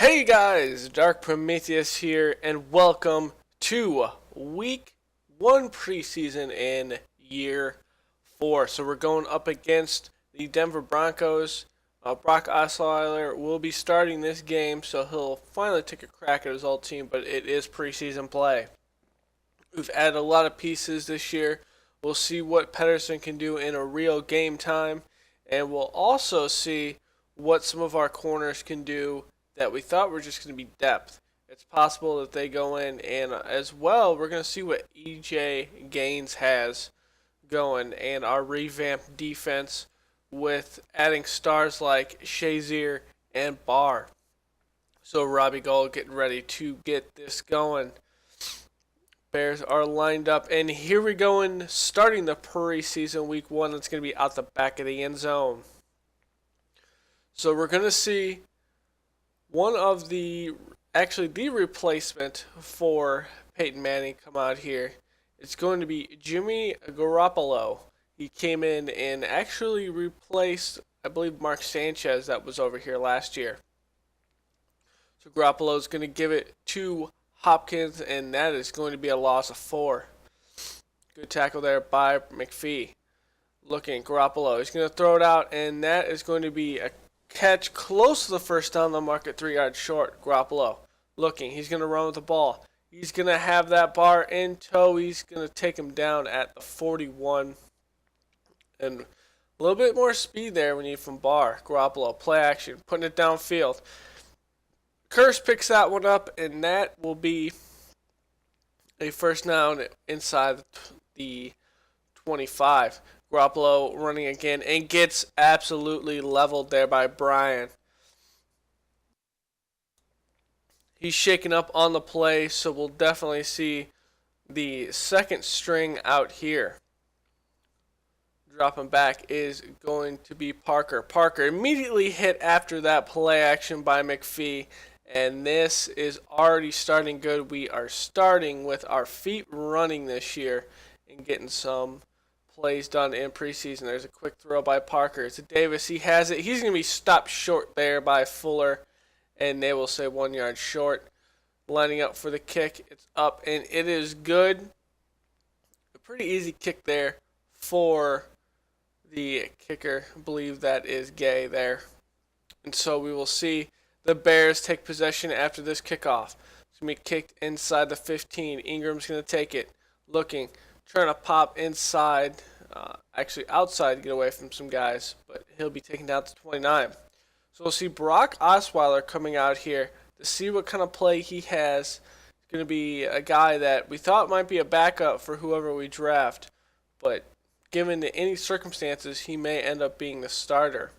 Hey guys, Dark Prometheus here, and welcome to Week 1 preseason in Year 4. So we're going up against the Denver Broncos. Brock Osweiler will be starting this game, so he'll finally take a crack at his old team, but it is preseason play. We've added a lot of pieces this year. We'll see what Pedersen can do in a real game time, and we'll also see what some of our corners can do that we thought were just going to be depth. It's possible that they go in, and as well, we're going to see what EJ Gaines has going and our revamped defense with adding stars like Shazier and Barr. So Robbie Gold getting ready to get this going. Bears are lined up, and here we go in starting the preseason week 1. That's going to be out the back of the end zone. So we're going to see one of the replacement for Peyton Manning come out here. It's going to be Jimmy Garoppolo. He came in and actually replaced, I believe, Mark Sanchez that was over here last year. So Garoppolo is going to give it to Hopkins, and that is going to be a loss of 4. Good tackle there by McPhee. Looking, Garoppolo. He's going to throw it out, and that is going to be a catch close to the first down the mark at 3 yards short. Garoppolo looking. He's going to run with the ball. He's going to have that Barr in tow. He's going to take him down at the 41. And a little bit more speed there we need from Barr. Garoppolo, play action, putting it downfield. Curse picks that one up, and that will be a first down inside the 25. Garoppolo running again and gets absolutely leveled there by Brian. He's shaken up on the play, so we'll definitely see the second string out here. Dropping back is going to be Parker. Parker immediately hit after that play action by McPhee, and this is already starting good. We are starting with our feet running this year and getting some plays done in preseason. There's a quick throw by Parker to Davis. He has it. He's going to be stopped short there by Fuller, and they will say 1 yard short. Lining up for the kick. It's up, and it is good. A pretty easy kick there for the kicker. I believe that is Gay there. And so we will see the Bears take possession after this kickoff. It's going to be kicked inside the 15. Ingram's going to take it. Looking. Trying to pop inside, actually outside to get away from some guys, but he'll be taken down to 29. So we'll see Brock Osweiler coming out here to see what kind of play he has. It's going to be a guy that we thought might be a backup for whoever we draft, but given any circumstances, he may end up being the starter.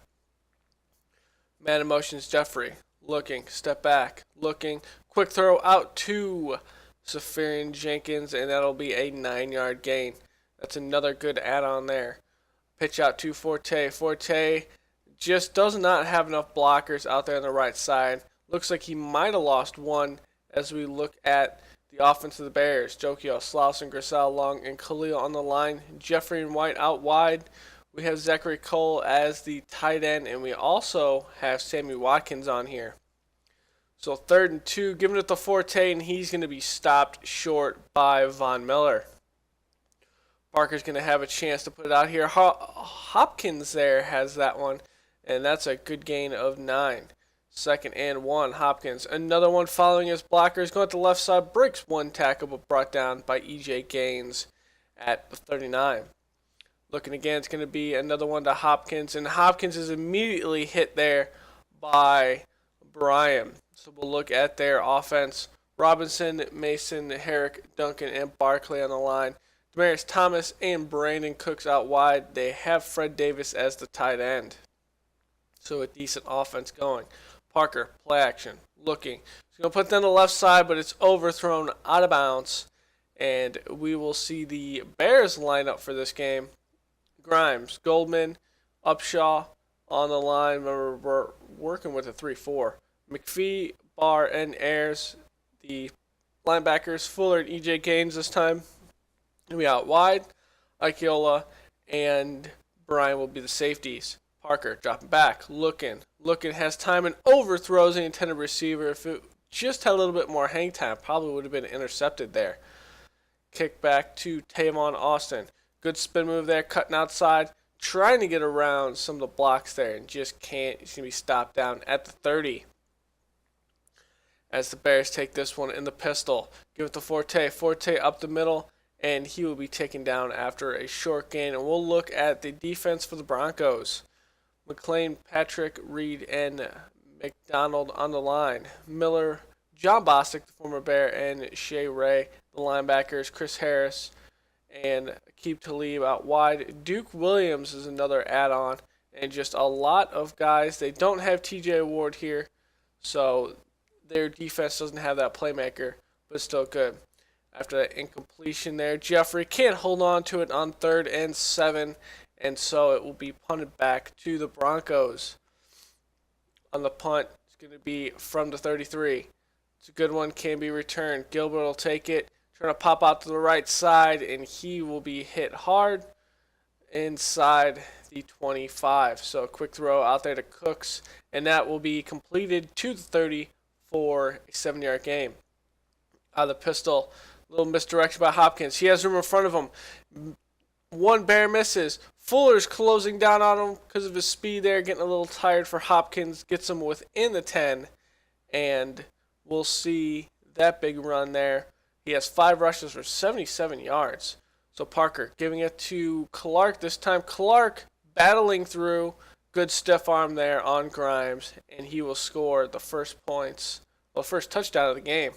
Man in motion's Jeffrey. Looking, step back, looking, quick throw out to Safarian Jenkins, and that'll be a 9 yard gain. That's another good add-on there. Pitch out to Forte. Forte just does not have enough blockers out there on the right side. Looks like he might have lost one as we look at the offense of the Bears. Jokio, Slauson, Grissel, Long, and Khalil on the line. Jeffrey and White out wide. We have Zachary Cole as the tight end, and we also have Sammy Watkins on here. So 3rd and 2, giving it to Forte, and he's going to be stopped short by Von Miller. Parker's going to have a chance to put it out here. Hopkins there has that one, and that's a good gain of 9. 2nd and 1, Hopkins. Another one following his blockers. Going to the left side, breaks one tackle, but brought down by EJ Gaines at the 39. Looking again, it's going to be another one to Hopkins, and Hopkins is immediately hit there by Brian. So we'll look at their offense. Robinson, Mason, Herrick, Duncan, and Barkley on the line. Demaryius Thomas and Brandon Cooks out wide. They have Fred Davis as the tight end. So a decent offense going. Parker, play action, looking. He's going to put it on the left side, but it's overthrown out of bounds. And we will see the Bears line up for this game. Grimes, Goldman, Upshaw on the line. Remember, we're working with a 3-4. McPhee, Barr, and Ayers, the linebackers. Fuller and EJ Gaines this time. We out wide. Ikeola and Brian will be the safeties. Parker dropping back, looking, has time and overthrows the intended receiver. If it just had a little bit more hang time, probably would have been intercepted there. Kick back to Tavon Austin. Good spin move there, cutting outside, trying to get around some of the blocks there, and just can't. He's going to be stopped down at the 30. As the Bears take this one in the pistol. Give it to Forte. Forte up the middle, and he will be taken down after a short gain. And we'll look at the defense for the Broncos. McLean, Patrick, Reed, and McDonald on the line. Miller, John Bostic, the former Bear, and Shea Ray, the linebackers. Chris Harris and Aqib Talib out wide. Duke Williams is another add-on. And just a lot of guys. They don't have TJ Ward here, so their defense doesn't have that playmaker, but still good. After that incompletion there, Jeffrey can't hold on to it on 3rd and 7, and so it will be punted back to the Broncos. On the punt, it's going to be from the 33. It's a good one, can be returned. Gilbert will take it, trying to pop out to the right side, and he will be hit hard inside the 25. So a quick throw out there to Cooks, and that will be completed to the 30 for a 7-yard gain. Out of the pistol, a little misdirection by Hopkins. He has room in front of him. One Bear misses. Fuller's closing down on him because of his speed there, getting a little tired for Hopkins. Gets him within the 10, and we'll see that big run there. He has 5 rushes for 77 yards. So Parker giving it to Clark this time. Clark battling through. Good stiff arm there on Grimes, and he will score the first touchdown of the game.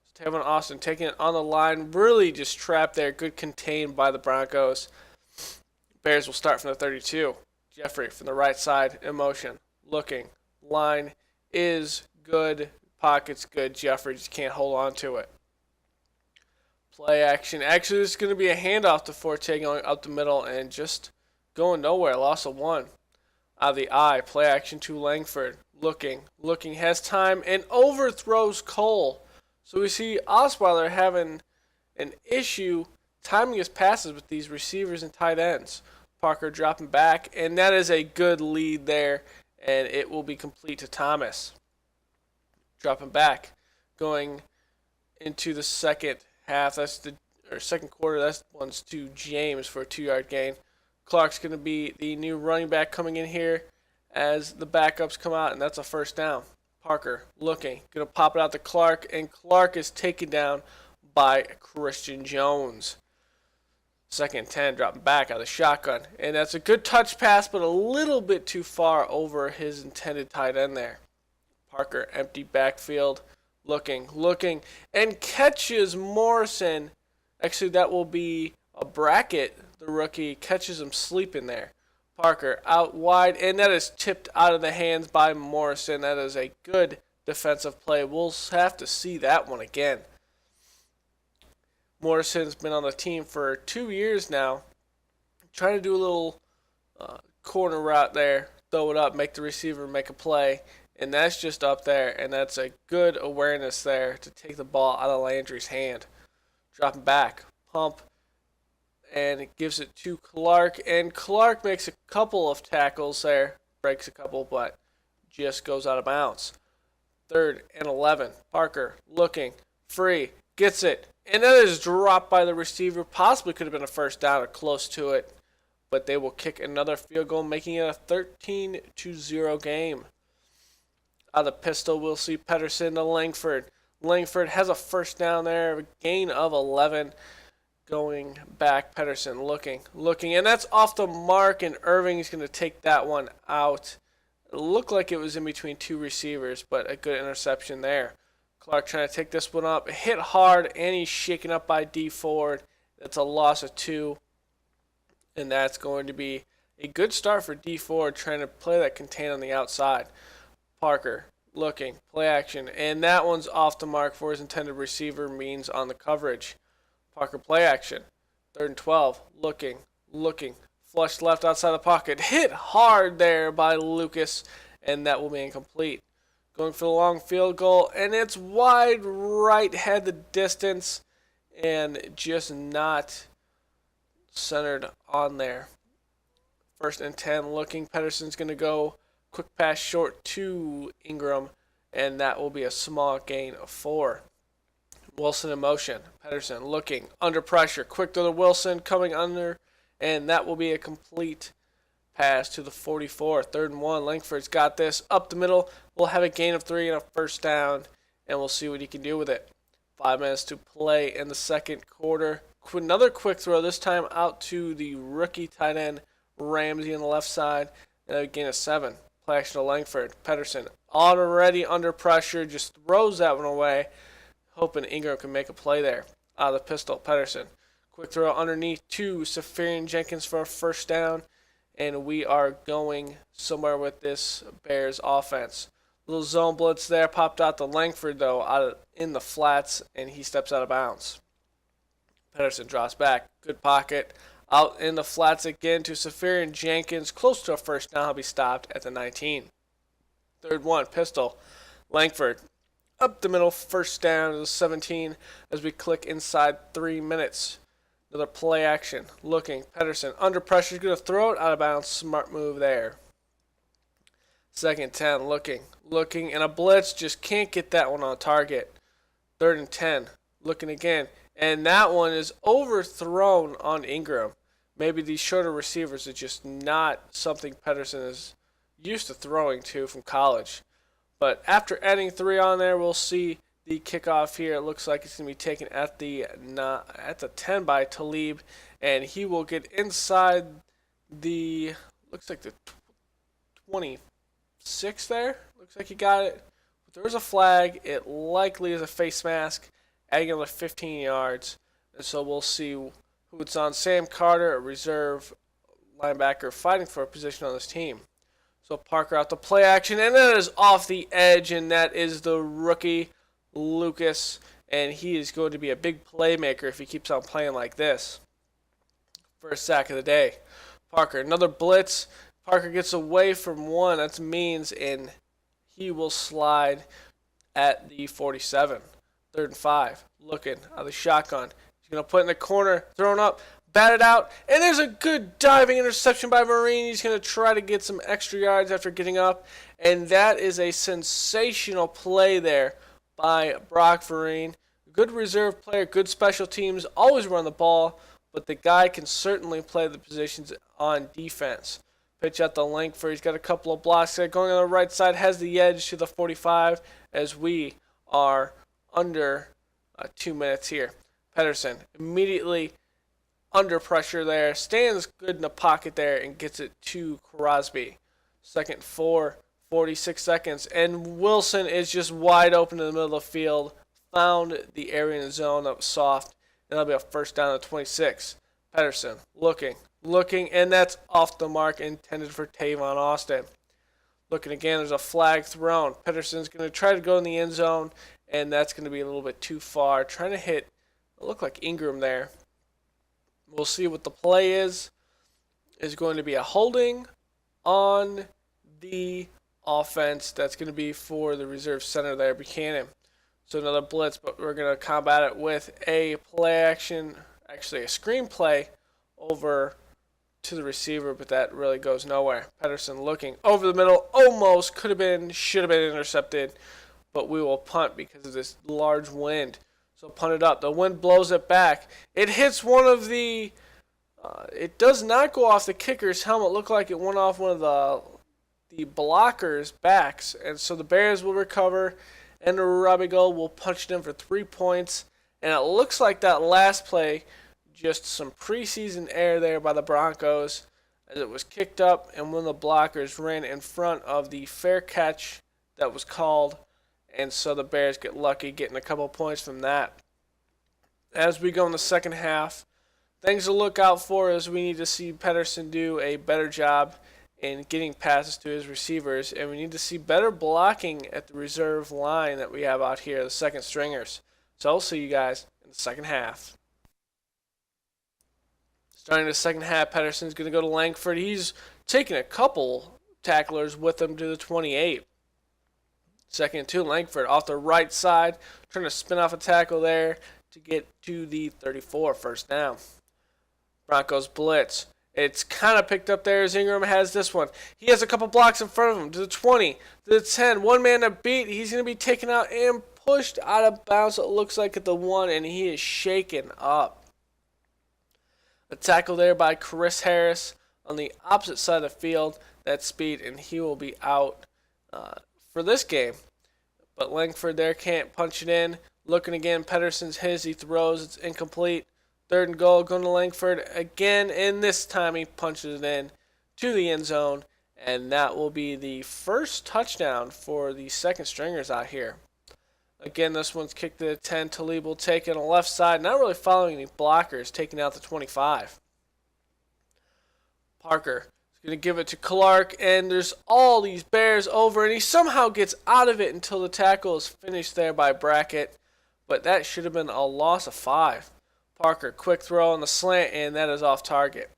So Tavon Austin taking it on the line, really just trapped there, good contained by the Broncos. Bears will start from the 32. Jeffrey from the right side, in motion, looking. Line is good, pocket's good. Jeffrey just can't hold on to it. Play action. Actually, this is going to be a handoff to Forte going up the middle and just going nowhere. Loss of 1. Out of the eye, play action to Langford. Looking, has time, and overthrows Cole. So we see Osweiler having an issue timing his passes with these receivers and tight ends. Parker dropping back, and that is a good lead there, and it will be complete to Thomas. Dropping back, going into the second half. Second quarter. That one's to James for a 2-yard gain. Clark's going to be the new running back coming in here as the backups come out, and that's a first down. Parker looking, going to pop it out to Clark, and Clark is taken down by Christian Jones. 2nd and 10, dropping back out of the shotgun, and that's a good touch pass, but a little bit too far over his intended tight end there. Parker, empty backfield, looking, and catches Morrison. Actually, that will be a Brackett. The rookie catches him sleeping there. Parker out wide, and that is tipped out of the hands by Morrison. That is a good defensive play. We'll have to see that one again. Morrison's been on the team for 2 years now. Trying to do a little corner route there, throw it up, make the receiver make a play, and that's just up there, and that's a good awareness there to take the ball out of Landry's hand. Dropping back, pump, and it gives it to Clark, and Clark makes a couple of tackles there, breaks a couple, but just goes out of bounds. 3rd and 11, Parker looking, free, gets it, and that is dropped by the receiver. Possibly could have been a first down or close to it, but they will kick another field goal, making it a 13-0 game. Out of the pistol, we'll see Pedersen to Langford. Langford has a first down there, a gain of 11. Going back, Pedersen looking, and that's off the mark, and Irving's going to take that one out. It looked like it was in between 2 receivers, but a good interception there. Clark trying to take this one up, hit hard, and he's shaken up by D Ford. That's a loss of 2, and that's going to be a good start for D Ford trying to play that contain on the outside. Parker looking, play action, and that one's off the mark for his intended receiver, Means on the coverage. Parker play action. 3rd and 12. Looking. Flushed left outside the pocket. Hit hard there by Lucas, and that will be incomplete. Going for the long field goal, and it's wide right, had the distance, and just not centered on there. First and 10 looking. Pedersen's going to go quick pass short to Ingram, and that will be a small gain of 4. Wilson in motion. Pedersen looking under pressure. Quick to the Wilson coming under, and that will be a complete pass to the 44. 3rd and 1. Langford's got this up the middle. We'll have a gain of 3 and a first down, and we'll see what he can do with it. 5 minutes to play in the second quarter. Another quick throw, this time out to the rookie tight end Ramsey on the left side, and a gain of 7. Play action to Langford. Pedersen already under pressure, just throws that one away, hoping Ingram can make a play there. Out of the pistol, Pedersen. Quick throw underneath to Safarian Jenkins for a first down, and we are going somewhere with this Bears offense. Little zone blitz there, popped out to Langford though, in the flats, and he steps out of bounds. Pedersen drops back, good pocket, out in the flats again to Safarian Jenkins, close to a first down. He'll be stopped at the 19. 3rd 1, pistol, Langford up the middle, first down to the 17 as we click inside 3 minutes. Another play action, looking, Pedersen under pressure, he's going to throw it out of bounds, smart move there. 2nd 10, looking, and a blitz, just can't get that one on target. 3rd and 10, looking again, and that one is overthrown on Ingram. Maybe these shorter receivers are just not something Pedersen is used to throwing to from college. But after adding 3 on there, we'll see the kickoff here. It looks like it's going to be taken at the 10 by Talib, and he will get inside the, looks like the 26 there. Looks like he got it. But there is a flag. It likely is a face mask, adding another 15 yards. And so we'll see who it's on. Sam Carter, a reserve linebacker, fighting for a position on this team. So Parker out the play action, and that is off the edge, and that is the rookie Lucas, and he is going to be a big playmaker if he keeps on playing like this. First sack of the day. Parker, another blitz. Parker gets away from one. That's Means, and he will slide at the 47. 3rd and 5. Looking at the shotgun. He's going to put it in the corner, thrown up, batted out, and there's a good diving interception by Marine. He's going to try to get some extra yards after getting up, and that is a sensational play there by Brock Vereen. Good reserve player, good special teams, always run the ball, but the guy can certainly play the positions on defense. Pitch out the Langford. He's got a couple of blocks there. Going on the right side, has the edge to the 45 as we are under 2 minutes here. Pedersen immediately under pressure there, stands good in the pocket there and gets it to Crosby. 2nd 4, 46 seconds, and Wilson is just wide open in the middle of the field. Found the area in the zone that was soft, and that'll be a first down at 26. Pedersen looking, and that's off the mark, intended for Tavon Austin. Looking again, there's a flag thrown. Pedersen's going to try to go in the end zone, and that's going to be a little bit too far. Trying to hit, it looked like Ingram there. We'll see what the play is. Is going to be a holding on the offense. That's going to be for the reserve center there, Buchanan. So another blitz, but we're going to combat it with a play action, actually a screen play over to the receiver, but that really goes nowhere. Pedersen looking over the middle, almost could have been, should have been intercepted, but we will punt because of this large wind. So punt it up. The wind blows it back. It hits one of the, it does not go off the kicker's helmet. It looked like it went off one of the blocker's backs. And so the Bears will recover, and the Robbie Gold will punch it in for 3 points. And it looks like that last play, just some preseason error there by the Broncos, as it was kicked up, and one of the blockers ran in front of the fair catch that was called. And so the Bears get lucky getting a couple points from that. As we go in the second half, things to look out for is we need to see Pedersen do a better job in getting passes to his receivers. And we need to see better blocking at the reserve line that we have out here, the second stringers. So I'll see you guys in the second half. Starting the second half, Pedersen's going to go to Langford. He's taking a couple tacklers with him to the 28. 2nd and 2, Langford off the right side, trying to spin off a tackle there to get to the 34, first down. Broncos blitz, It's kind of picked up there as Ingram has this one. He has a couple blocks in front of him to the 20, to the 10. One man to beat. He's going to be taken out and pushed out of bounds, it looks like, at the 1, and he is shaken up. A tackle there by Chris Harris on the opposite side of the field. That speed, and he will be out for this game. But Langford there can't punch it in. Looking again, Pedersen's his. He throws. It's incomplete. 3rd and goal, going to Langford again, and this time he punches it in to the end zone, and that will be the first touchdown for the second stringers out here. Again, this one's kicked to the 10. Talib will take it on the left side, not really following any blockers, taking out the 25. Parker is going to give it to Clark, and there's all these Bears over, and he somehow gets out of it until the tackle is finished there by Brackett, but that should have been a loss of 5. Parker, quick throw on the slant, and that is off target.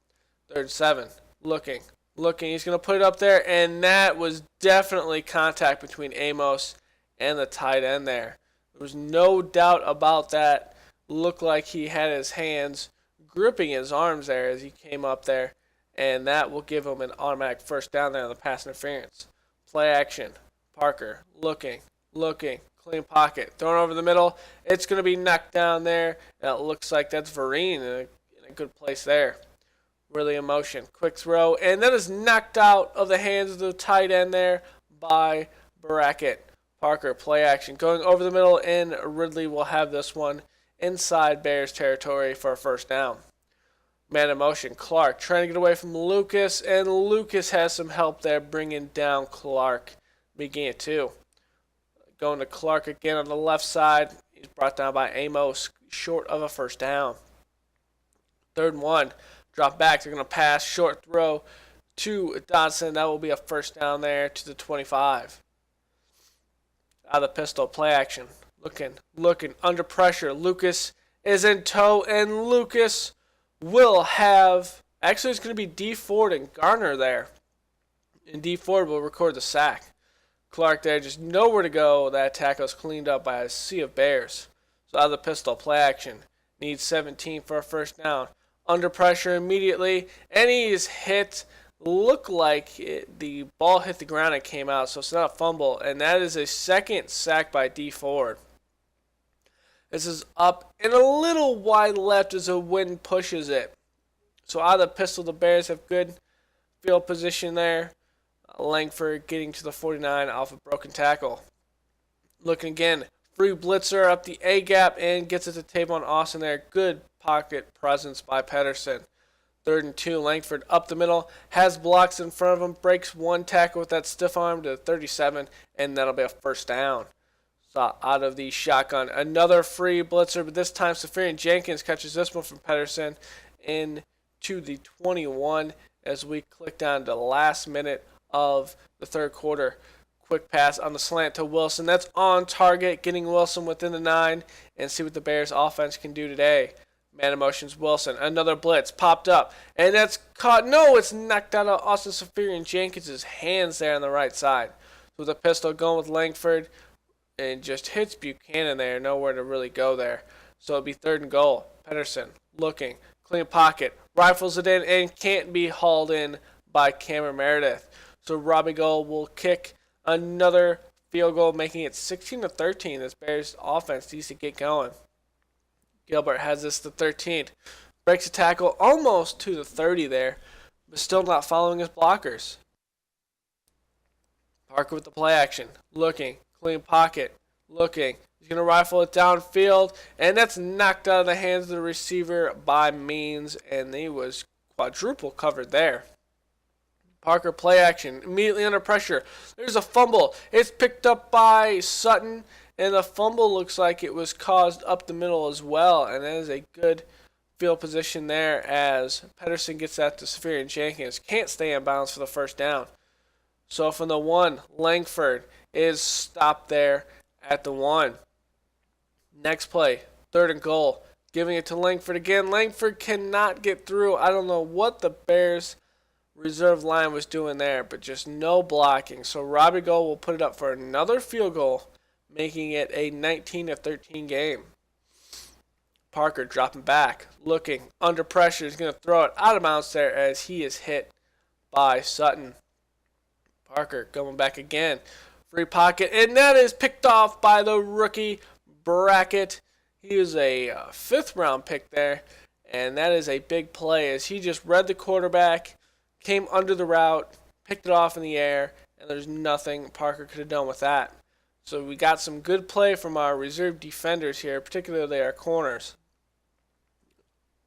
3rd and 7. Looking. He's going to put it up there, and that was definitely contact between Amos and the tight end there. There was no doubt about that. Looked like he had his hands gripping his arms there as he came up there, and that will give him an automatic first down there on the pass interference. Play action. Parker, looking. Clean pocket. Thrown over the middle. It's going to be knocked down there. And it looks like that's Vereen in a good place there. Really in motion. Quick throw. And that is knocked out of the hands of the tight end there by Brackett. Parker, play action. Going over the middle, and Ridley will have this one inside Bears territory for a first down. Man in motion. Clark trying to get away from Lucas. And Lucas has some help there bringing down Clark. Making it 2. Going to Clark again on the left side. He's brought down by Amos, short of a first down. 3rd and 1. Drop back. They're going to pass. Short throw to Dodson. That will be a first down there to the 25. Out of the pistol. Play action. Looking. Under pressure. Lucas is in tow, and Lucas will have... Actually, it's going to be D. Ford and Garner there. And D. Ford will record the sack. Clark there, just nowhere to go. That tackle is cleaned up by a sea of Bears. So out of the pistol, play action. Needs 17 for a first down. Under pressure immediately, and he is hit. Looked like the ball hit the ground and came out, so it's not a fumble. And that is a second sack by D. Ford. This is up and a little wide left as the wind pushes it. So out of the pistol, the Bears have good field position there. Langford getting to the 49 off a broken tackle. Looking again. Free blitzer up the A-gap and gets it to Tavon Austin there. Good pocket presence by Pedersen. 3rd and 2. Langford up the middle. Has blocks in front of him. Breaks one tackle with that stiff arm to 37. And that'll be a first down. So out of the shotgun. Another free blitzer. But this time Safarian Jenkins catches this one from Pedersen into the 21 as we click down to the last minute of the 3rd quarter. Quick pass on the slant to Wilson. That's on target, getting Wilson within the 9, and see what the Bears offense can do today. Man in motion's Wilson. Another blitz popped up, and that's caught. No, it's knocked out of Austin Safarian Jenkins' hands there on the right side. So with a pistol going with Langford, and just hits Buchanan there. Nowhere to really go there. So it'll be 3rd and goal. Pedersen looking. Clean pocket. Rifles it in and can't be hauled in by Cameron Meredith. So Robbie Gold will kick another field goal, making it 16-13. This Bears offense needs to get going. Gilbert has this to 13. Breaks a tackle almost to the 30 there, but still not following his blockers. Parker with the play action. Looking. Clean pocket. Looking. He's going to rifle it downfield, and that's knocked out of the hands of the receiver by Means, and he was quadruple covered there. Parker play action, immediately under pressure. There's a fumble. It's picked up by Sutton, and the fumble looks like it was caused up the middle as well, and that is a good field position there as Pedersen gets that to Safarian Jenkins. Can't stay in bounds for the first down. So from the 1, Langford is stopped there at the 1. Next play, 3rd and goal. Giving it to Langford again. Langford cannot get through. I don't know what the Bears reserve line was doing there, but just no blocking. So Robbie Gold will put it up for another field goal, making it a 19-13 game. Parker dropping back, looking, under pressure, is going to throw it out of bounds there as he is hit by Sutton. Parker going back again. Free pocket, and that is picked off by the rookie Brackett. He was a 5th round pick there, and that is a big play as he just read the quarterback, came under the route, picked it off in the air, and there's nothing Parker could have done with that. So we got some good play from our reserve defenders here, particularly our corners.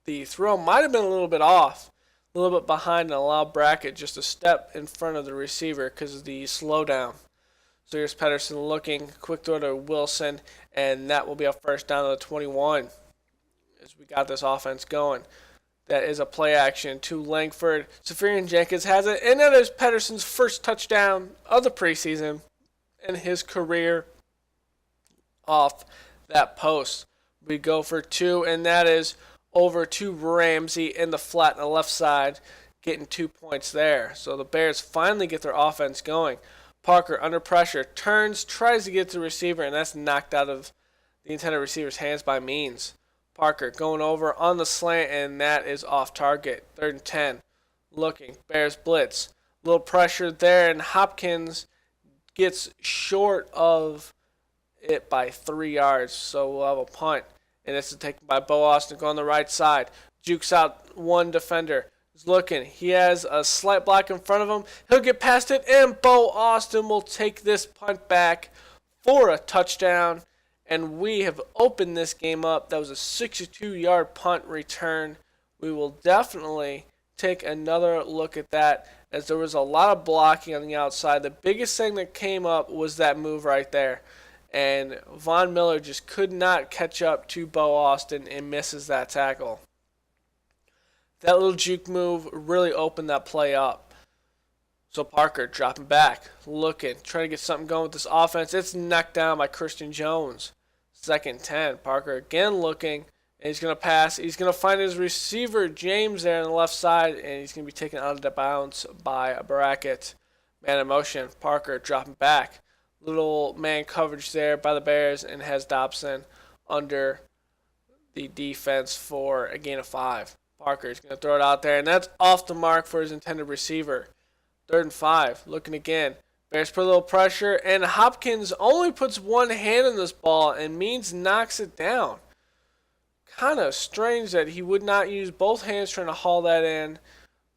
The throw might have been a little bit off, a little bit behind, and allowed Brackett just a step in front of the receiver because of the slowdown. So here's Pedersen looking, quick throw to Wilson, and that will be a first down to the 21 as we got this offense going. That is a play action to Langford. Safarian Jenkins has it, and that is Pedersen's first touchdown of the preseason in his career off that post. We go for 2, and that is over to Ramsey in the flat on the left side, getting 2 points there. So the Bears finally get their offense going. Parker under pressure, turns, tries to get to the receiver, and that's knocked out of the intended receiver's hands by Means. Parker going over on the slant, and that is off target. 3rd and 10. Looking, Bears blitz. Little pressure there, and Hopkins gets short of it by 3 yards, so we'll have a punt. And this is taken by Bo Austin going the right side. Jukes out one defender. He's looking. He has a slight block in front of him. He'll get past it, and Bo Austin will take this punt back for a touchdown. And we have opened this game up. That was a 62-yard punt return. We will definitely take another look at that as there was a lot of blocking on the outside. The biggest thing that came up was that move right there. And Von Miller just could not catch up to Bo Austin and misses that tackle. That little juke move really opened that play up. So Parker dropping back, looking, trying to get something going with this offense. It's knocked down by Christian Jones. 2nd and 10. Parker again looking, and he's going to pass. He's going to find his receiver, James, there on the left side, and he's going to be taken out of bounds by a Brackett. Man in motion. Parker dropping back. Little man coverage there by the Bears, and has Dobson under the defense for a gain of 5. Parker is going to throw it out there, and that's off the mark for his intended receiver. 3rd and 5. Looking again. Bears put a little pressure, and Hopkins only puts one hand on this ball, and Means knocks it down. Kind of strange that he would not use both hands trying to haul that in.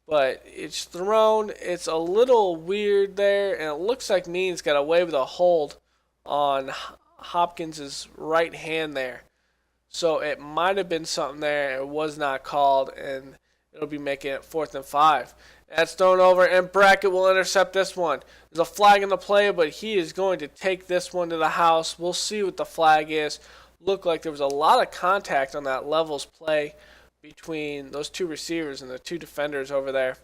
But it's thrown. It's a little weird there, and it looks like Means got away with a hold on Hopkins' right hand there. So it might have been something there. It was not called, and it'll be making it 4th and 5. That's thrown over, and Brackett will intercept this one. There's a flag in the play, but he is going to take this one to the house. We'll see what the flag is. Looked like there was a lot of contact on that levels play between those 2 receivers and the 2 defenders over there.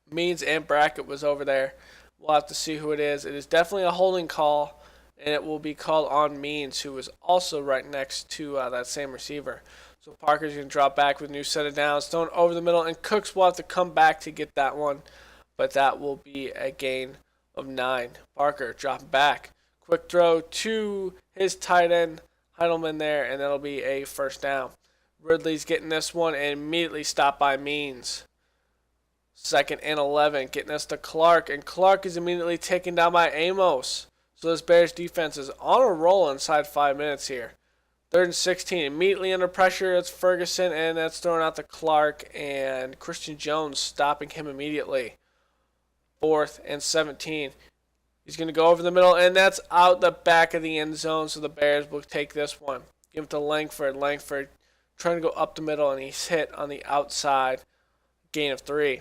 Means and Brackett was over there. We'll have to see who it is. It is definitely a holding call, and it will be called on Means, who was also right next to that same receiver. So Parker's going to drop back with a new set of downs, thrown over the middle, and Cooks will have to come back to get that one, but that will be a gain of 9. Parker dropping back. Quick throw to his tight end, Heidelman there, and that'll be a first down. Ridley's getting this one and immediately stopped by Means. 2nd and 11, getting us to Clark, and Clark is immediately taken down by Amos. So this Bears defense is on a roll inside 5 minutes here. 3rd and 16, immediately under pressure. It's Ferguson, and that's thrown out to Clark, and Christian Jones stopping him immediately. 4th and 17. He's going to go over the middle, and that's out the back of the end zone, so the Bears will take this one. Give it to Langford. Langford trying to go up the middle, and he's hit on the outside. Gain of 3.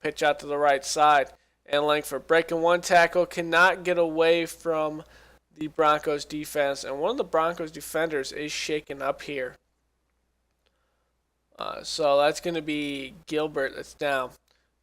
Pitch out to the right side, and Langford breaking one tackle, cannot get away from the Broncos defense, and one of the Broncos defenders is shaken up here. So that's going to be Gilbert that's down.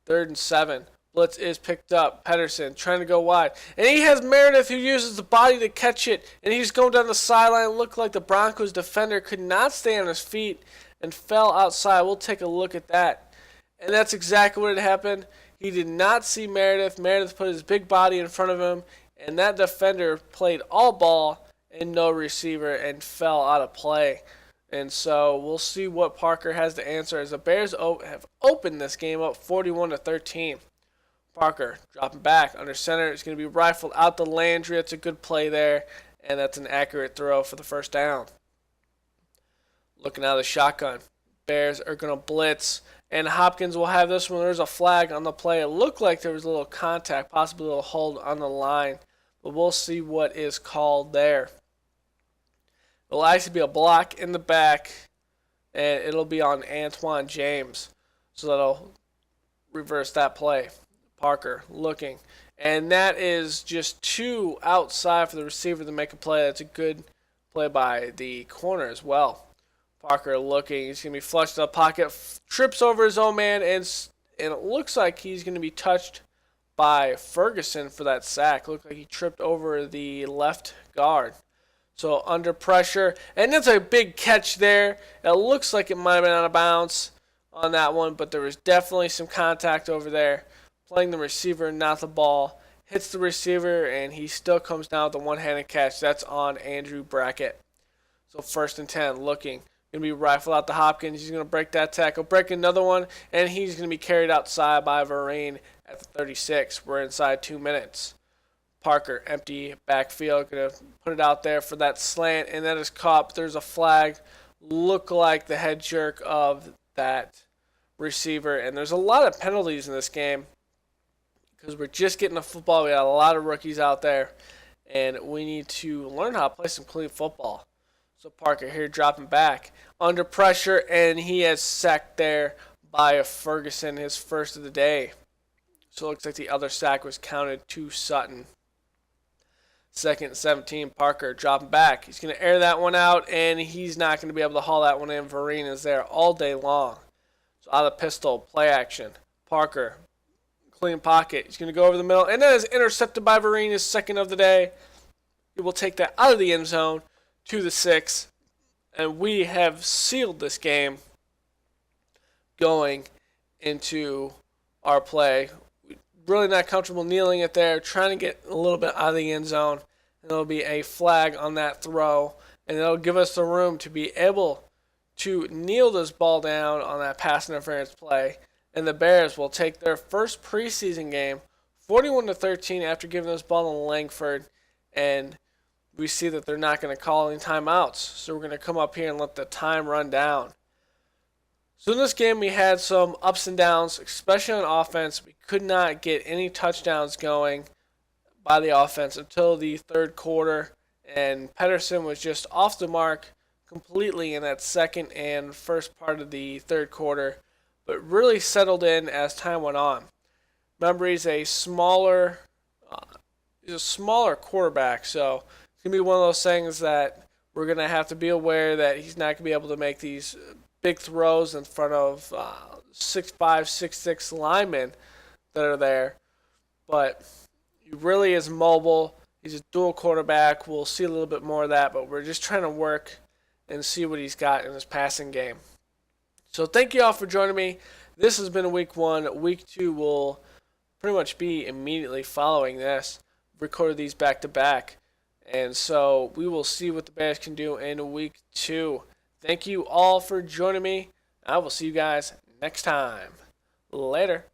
3rd and 7. Blitz is picked up. Pedersen trying to go wide. And he has Meredith who uses the body to catch it. And he's going down the sideline. Looked like the Broncos defender could not stay on his feet and fell outside. We'll take a look at that. And that's exactly what had happened. He did not see Meredith. Meredith put his big body in front of him. And that defender played all ball and no receiver and fell out of play. And so we'll see what Parker has to answer as the Bears have opened this game up 41-13. Parker dropping back under center. It's going to be rifled out to Landry. That's a good play there, and that's an accurate throw for the first down. Looking out of the shotgun. Bears are going to blitz, and Hopkins will have this one. There's a flag on the play. It looked like there was a little contact, possibly a little hold on the line, but we'll see what is called there. It'll actually be a block in the back, and it'll be on Antoine James. So that'll reverse that play. Parker looking. And that is just too outside for the receiver to make a play. That's a good play by the corner as well. Parker looking. He's going to be flushed to the pocket. Trips over his own man, and it looks like he's going to be touched by Ferguson for that sack. Looked like he tripped over the left guard. So under pressure. And that's a big catch there. It looks like it might have been out of bounds on that one, but there was definitely some contact over there. Playing the receiver, not the ball. Hits the receiver, and he still comes down with the one-handed catch. That's on Andrew Brackett. So 1st and 10, looking. Going to be rifled out to Hopkins. He's going to break that tackle. Break another one, and he's going to be carried outside by Vereen at the 36. We're inside 2 minutes. Parker, empty backfield. Going to put it out there for that slant, and that is caught. But there's a flag. Look like the head jerk of that receiver. And there's a lot of penalties in this game, because we're just getting the football. We got a lot of rookies out there, and we need to learn how to play some clean football. So Parker here dropping back under pressure, and he has sacked there by Ferguson, his first of the day. So it looks like the other sack was counted to Sutton. 2nd and 17, Parker dropping back. He's going to air that one out, and he's not going to be able to haul that one in. Vereen is there all day long. So out of the pistol, play action. Parker. Clean pocket. He's going to go over the middle, and that is intercepted by Vereen, his second of the day. He will take that out of the end zone to the 6, and we have sealed this game going into our play. Really not comfortable kneeling it there, trying to get a little bit out of the end zone, and there'll be a flag on that throw, and it'll give us the room to be able to kneel this ball down on that pass interference play. And the Bears will take their first preseason game 41-13 after giving this ball to Langford. And we see that they're not going to call any timeouts. So we're going to come up here and let the time run down. So in this game we had some ups and downs, especially on offense. We could not get any touchdowns going by the offense until the 3rd quarter. And Pedersen was just off the mark completely in that 2nd and first part of the 3rd quarter, but really settled in as time went on. Remember, he's a smaller quarterback, so it's going to be one of those things that we're going to have to be aware that he's not going to be able to make these big throws in front of 6'5", 6'6" linemen that are there. But he really is mobile. He's a dual quarterback. We'll see a little bit more of that, but we're just trying to work and see what he's got in his passing game. So thank you all for joining me. This has been week 1. Week 2 will pretty much be immediately following this. Recorded these back to back. And so we will see what the Bears can do in week 2. Thank you all for joining me. I will see you guys next time. Later.